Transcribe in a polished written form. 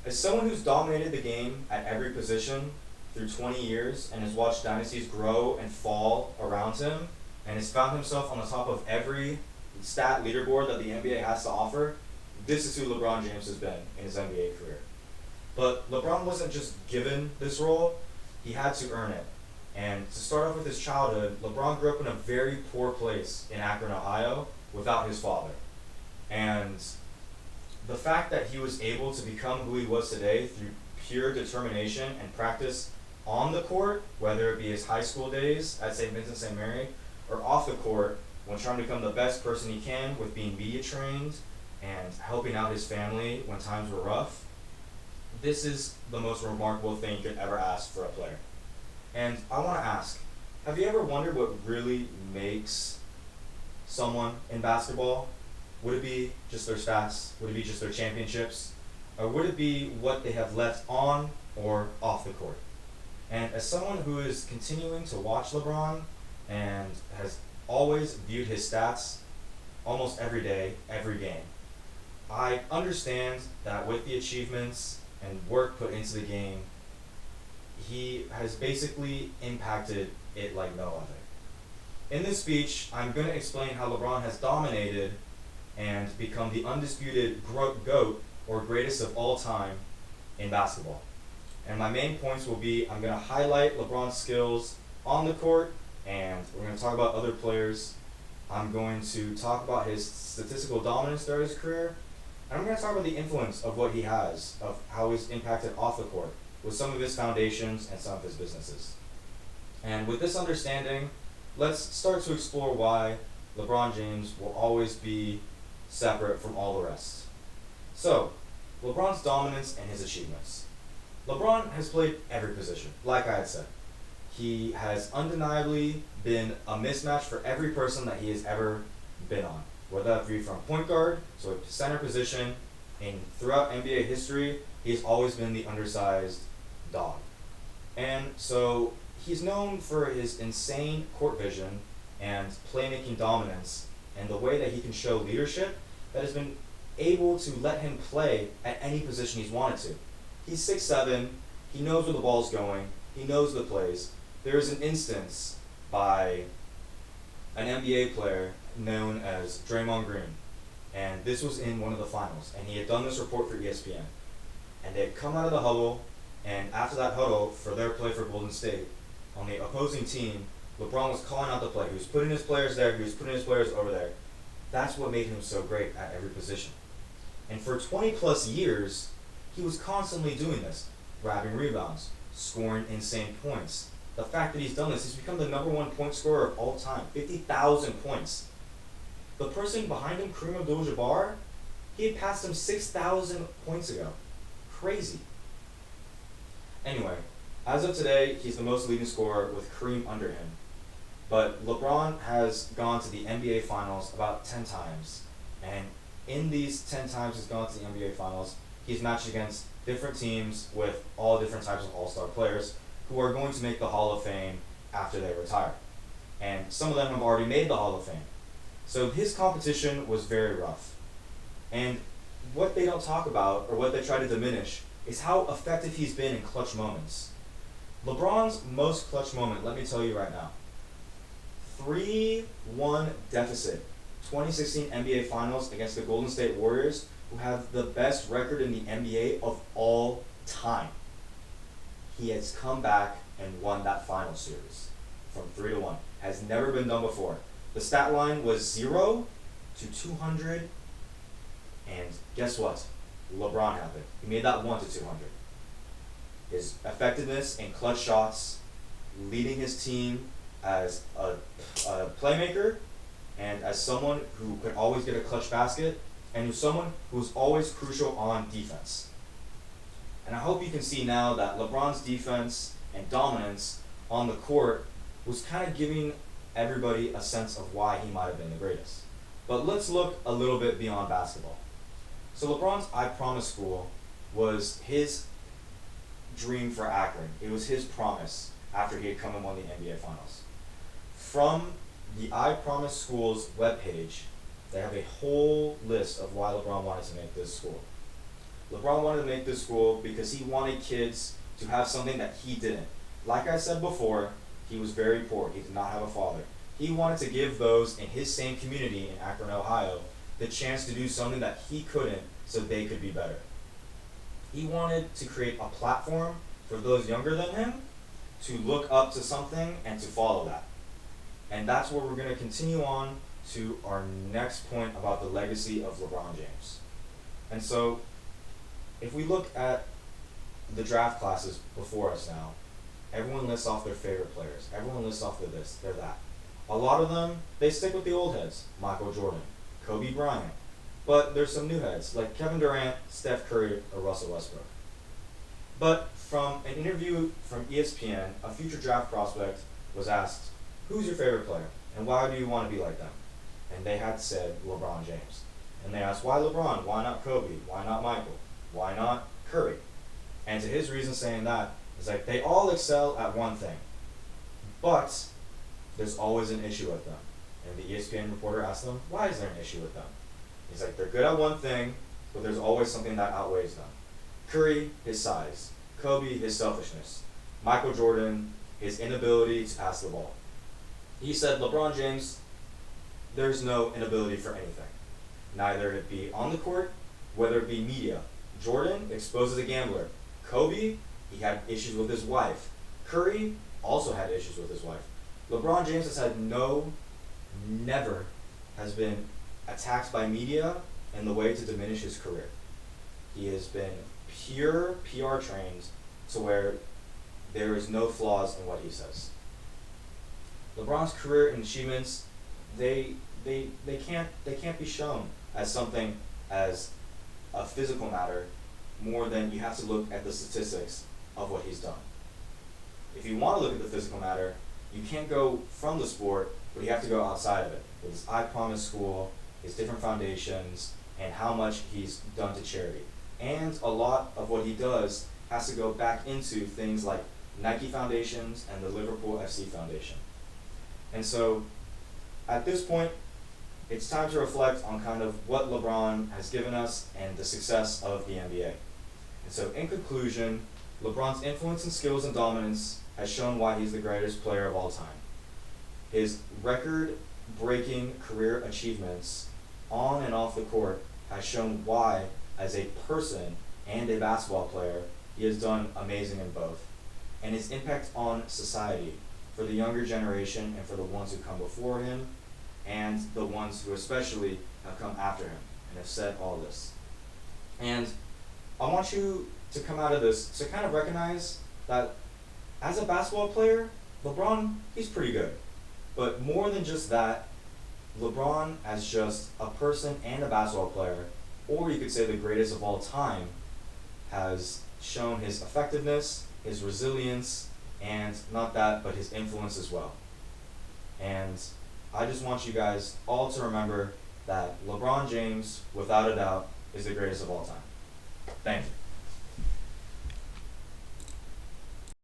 As someone who's dominated the game at every position through 20 years and has watched dynasties grow and fall around him and has found himself on the top of every stat leaderboard that the NBA has to offer, this is who LeBron James has been in his NBA career. But LeBron wasn't just given this role, he had to earn it. And to start off with his childhood, LeBron grew up in a very poor place in Akron, Ohio, without his father. And the fact that he was able to become who he was today through pure determination and practice on the court, whether it be his high school days at St. Vincent St. Mary, or off the court when trying to become the best person he can with being media trained and helping out his family when times were rough, this is the most remarkable thing you could ever ask for a player. And I want to ask, have you ever wondered what really makes someone in basketball? Would it be just their stats? Would it be just their championships? Or would it be what they have left on or off the court? And as someone who is continuing to watch LeBron and has always viewed his stats almost every day, every game, I understand that with the achievements and work put into the game, he has basically impacted it like no other. In this speech, I'm going to explain how LeBron has dominated and become the undisputed GOAT, or greatest of all time, in basketball. And my main points will be, I'm going to highlight LeBron's skills on the court, and we're going to talk about other players. I'm going to talk about his statistical dominance throughout his career, and I'm going to talk about the influence of what he has, of how he's impacted off the court, with some of his foundations and some of his businesses. And with this understanding, let's start to explore why LeBron James will always be separate from all the rest. So, LeBron's dominance and his achievements. LeBron has played every position, like I had said. He has undeniably been a mismatch for every person that he has ever been on. Whether that be from point guard, so a center position, and throughout NBA history, he's always been the undersized dog. And so he's known for his insane court vision and playmaking dominance and the way that he can show leadership that has been able to let him play at any position he's wanted to. He's 6'7", he knows where the ball's going, he knows the plays. There is an instance by an NBA player known as Draymond Green, and this was in one of the finals, and he had done this report for ESPN. And they had come out of the huddle, and after that huddle, for their play for Golden State, on the opposing team, LeBron was calling out the play. He was putting his players there, he was putting his players over there. That's what made him so great at every position. And for 20 plus years, he was constantly doing this, grabbing rebounds, scoring insane points. The fact that he's done this, he's become the #1 point scorer of all time, 50,000 points. The person behind him, Kareem Abdul-Jabbar, he had passed him 6,000 points ago. Crazy. Anyway, as of today, he's the most leading scorer with Kareem under him. But LeBron has gone to the NBA Finals about 10 times. And in these 10 times he's gone to the NBA Finals, he's matched against different teams with all different types of all-star players who are going to make the Hall of Fame after they retire. And some of them have already made the Hall of Fame. So his competition was very rough. And what they don't talk about, or what they try to diminish, is how effective he's been in clutch moments. LeBron's most clutch moment, let me tell you right now, 3-1 deficit, 2016 NBA Finals against the Golden State Warriors, who have the best record in the NBA of all time. He has come back and won that final series from 3-1. Has never been done before. The stat line was 0 to 200, and guess what? LeBron happened. He made that 1 to 200. His effectiveness in clutch shots, leading his team as a playmaker, and as someone who could always get a clutch basket, and who's someone who's always crucial on defense. And I hope you can see now that LeBron's defense and dominance on the court was kind of giving everybody a sense of why he might have been the greatest. But let's look a little bit beyond basketball. So LeBron's I Promise School was his dream for Akron. It was his promise after he had come and won the NBA Finals. From the I Promise School's webpage, they have a whole list of why LeBron wanted to make this school. LeBron wanted to make this school because he wanted kids to have something that he didn't. Like I said before, he was very poor. He did not have a father. He wanted to give those in his same community in Akron, Ohio, the chance to do something that he couldn't so they could be better. He wanted to create a platform for those younger than him to look up to something and to follow that. And that's where we're going to continue on to our next point about the legacy of LeBron James. And so, if we look at the draft classes before us now, everyone lists off their favorite players. Everyone lists off their this, their that. A lot of them, they stick with the old heads. Michael Jordan, Kobe Bryant. But there's some new heads, like Kevin Durant, Steph Curry, or Russell Westbrook. But from an interview from ESPN, a future draft prospect was asked, who's your favorite player, and why do you want to be like them? And they had said LeBron James. And they asked, why LeBron? Why not Kobe? Why not Michael? Why not Curry? And to his reason saying that is like, they all excel at one thing, but there's always an issue with them. And the ESPN reporter asked them, why is there an issue with them? He's like, they're good at one thing, but there's always something that outweighs them. Curry, his size. Kobe, his selfishness. Michael Jordan, his inability to pass the ball. He said, LeBron James, there's no inability for anything. Neither it be on the court, whether it be media. Jordan, exposed as a gambler. Kobe, he had issues with his wife. Curry also had issues with his wife. LeBron James has had never has been attacked by media in the way to diminish his career. He has been pure PR trained to where there is no flaws in what he says. LeBron's career and achievements, they can't be shown as something as a physical matter more than you have to look at the statistics of what he's done. If you want to look at the physical matter, you can't go from the sport, but you have to go outside of it. With his I Promise School, his different foundations, and how much he's done to charity. And a lot of what he does has to go back into things like Nike Foundations and the Liverpool FC Foundation. And so, at this point, it's time to reflect on kind of what LeBron has given us and the success of the NBA. And so, in conclusion, LeBron's influence and skills and dominance has shown why he's the greatest player of all time. His record-breaking career achievements on and off the court has shown why, as a person and a basketball player, he has done amazing in both. And his impact on society for the younger generation and for the ones who come before him and the ones who especially have come after him and have said all this. And I want you to come out of this to kind of recognize that as a basketball player, LeBron, he's pretty good. But more than just that, LeBron as just a person and a basketball player, or you could say the greatest of all time, has shown his effectiveness, his resilience, and not that, but his influence as well. And I just want you guys all to remember that LeBron James, without a doubt, is the greatest of all time. Thank you.